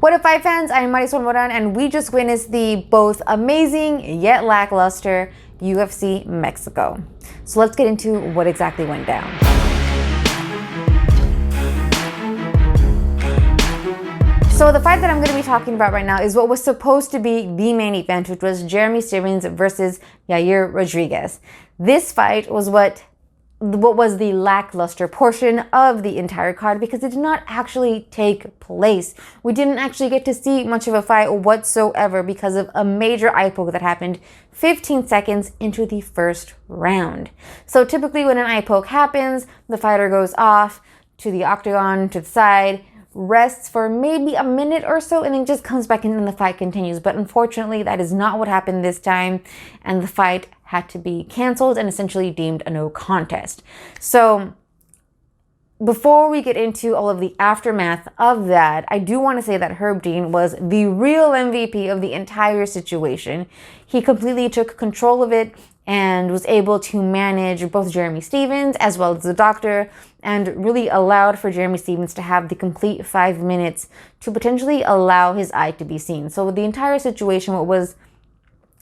What up, fight fans? I'm Marisol Moran, and we just witnessed the both amazing yet lackluster UFC Mexico. So let's get into what exactly went down. So the fight that I'm going to be talking about right now is what was supposed to be the main event, which was Jeremy Stephens versus Yair Rodriguez. This fight was what was the lackluster portion of the entire card because it did not actually take place. We didn't actually get to see much of a fight whatsoever because of a major eye poke that happened 15 seconds into the first round. So typically when an eye poke happens, the fighter goes off to the octagon, to the side, rests for maybe a minute or so, and then just comes back in and the fight continues. But unfortunately, that is not what happened this time, and the fight had to be canceled and essentially deemed a no contest. So before we get into all of the aftermath of that, I do want to say that Herb Dean was the real MVP of the entire situation. He completely took control of it and was able to manage both Jeremy Stephens as well as the doctor, and really allowed for Jeremy Stephens to have the complete 5 minutes to potentially allow his eye to be seen. So the entire situation, what was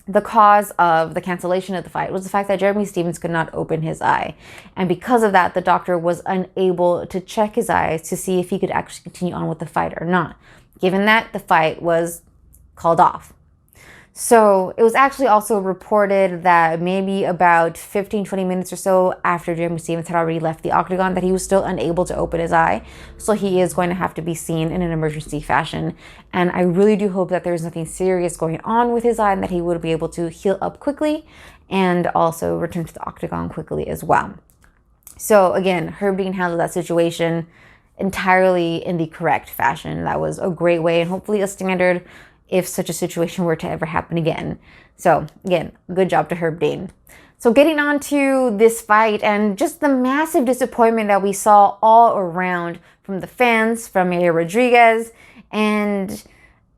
the cause of the cancellation of the fight, was the fact that Jeremy Stephens could not open his eye. And because of that, the doctor was unable to check his eyes to see if he could actually continue on with the fight or not, given that the fight was called off. So it was actually also reported that maybe about 15-20 minutes or so after Jeremy Stephens had already left the octagon, that he was still unable to open his eye. So he is going to have to be seen in an emergency fashion. And I really do hope that there's nothing serious going on with his eye and that he would be able to heal up quickly and also return to the octagon quickly as well. So again, Herb Dean handled that situation entirely in the correct fashion. That was a great way and hopefully a standard if such a situation were to ever happen again. So again, good job to Herb Dean. So getting on to this fight and just the massive disappointment that we saw all around from the fans, from Yair Rodriguez, and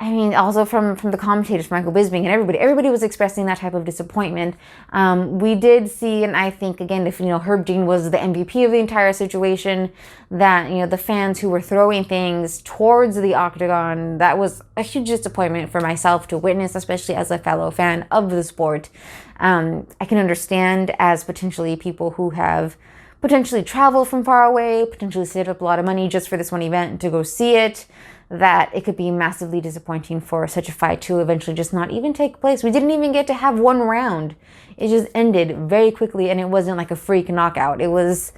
I mean, also from the commentators, Michael Bisping, and everybody was expressing that type of disappointment. We did see, and I think, again, if, Herb Dean was the MVP of the entire situation, that, the fans who were throwing things towards the octagon, that was a huge disappointment for myself to witness, especially as a fellow fan of the sport. I can understand as potentially people who have potentially traveled from far away, potentially saved up a lot of money just for this one event to go see it, that it could be massively disappointing for such a fight to eventually just not even take place. We didn't even get to have one round. It just ended very quickly, and it wasn't like a freak knockout. It was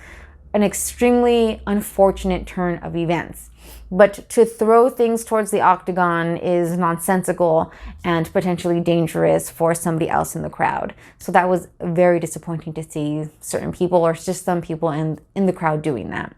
an extremely unfortunate turn of events. But to throw things towards the octagon is nonsensical and potentially dangerous for somebody else in the crowd. So that was very disappointing to see certain people, or just some people in the crowd, doing that.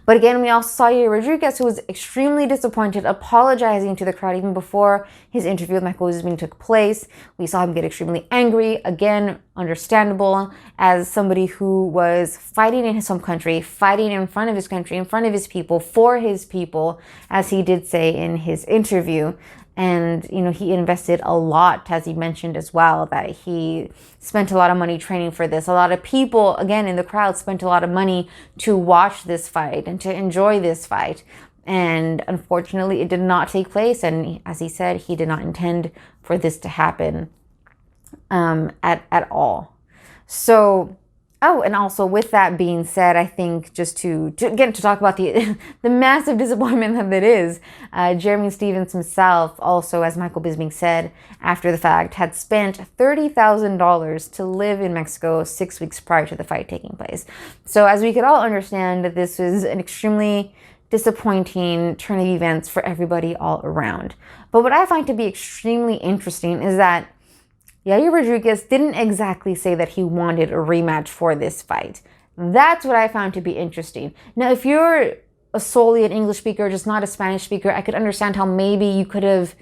But again, we also saw Yair Rodriguez, who was extremely disappointed, apologizing to the crowd even before his interview with Michael Bisping took place. We saw him get extremely angry. Again, understandable, as somebody who was fighting in his home country, fighting in front of his country, in front of his people, for his people, as he did say in his interview. And, he invested a lot, as he mentioned as well, that he spent a lot of money training for this. A lot of people, again, in the crowd spent a lot of money to watch this fight and to enjoy this fight. And unfortunately, it did not take place. And as he said, he did not intend for this to happen at all. So, and also with that being said, I think just to talk about the massive disappointment that it is, Jeremy Stephens himself also, as Michael Bisping said after the fact, had spent $30,000 to live in Mexico 6 weeks prior to the fight taking place. So as we could all understand, this was an extremely disappointing turn of events for everybody all around. But what I find to be extremely interesting is that Yair Rodriguez didn't exactly say that he wanted a rematch for this fight. That's what I found to be interesting. Now, if you're solely an English speaker, just not a Spanish speaker, I could understand how maybe you could have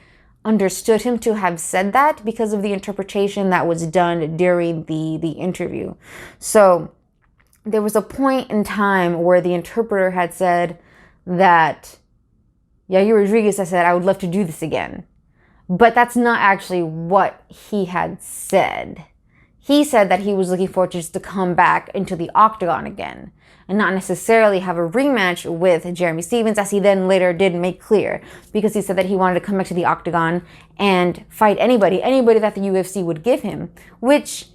understood him to have said that because of the interpretation that was done during the interview. So there was a point in time where the interpreter had said that Yair Rodriguez had said, "I would love to do this again." But that's not actually what he had said. he said that he was looking forward to just to come back into the octagon again and not necessarily have a rematch with Jeremy Stephens, as he then later did make clear, because he said that he wanted to come back to the octagon and fight anybody that the UFC would give him, which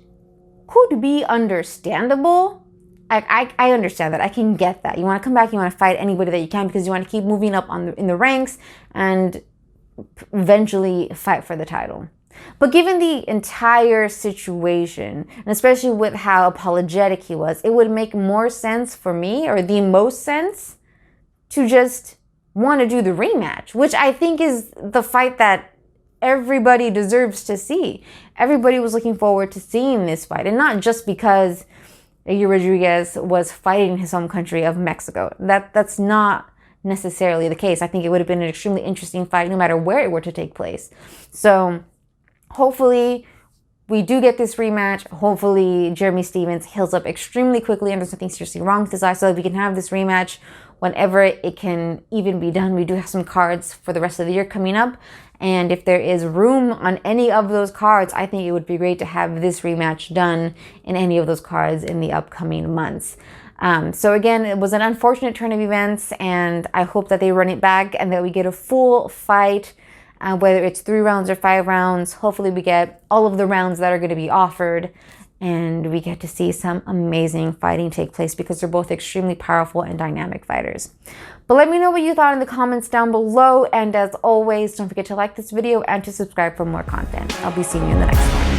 could be understandable. I understand that. I can get that. You want to come back, you want to fight anybody that you can because you want to keep moving up in the ranks and eventually fight for the title. But given the entire situation, and especially with how apologetic he was, it would make more sense for me, or the most sense, to just want to do the rematch, which I think is the fight that everybody deserves to see. Everybody was looking forward to seeing this fight, and not just because Yair Rodriguez was fighting in his home country of Mexico. That's not necessarily the case. I think it would have been an extremely interesting fight no matter where it were to take place. So hopefully we do get this rematch. Hopefully Jeremy Stephens heals up extremely quickly and there's nothing seriously wrong with his eye, so that we can have this rematch whenever it can even be done. We do have some cards for the rest of the year coming up, and if there is room on any of those cards, I think it would be great to have this rematch done in any of those cards in the upcoming months. So again, it was an unfortunate turn of events, and I hope that they run it back and that we get a full fight, whether it's 3 rounds or 5 rounds. Hopefully we get all of the rounds that are going to be offered, and we get to see some amazing fighting take place, because they're both extremely powerful and dynamic fighters. But let me know what you thought in the comments down below, and as always, don't forget to like this video and to subscribe for more content. I'll be seeing you in the next one.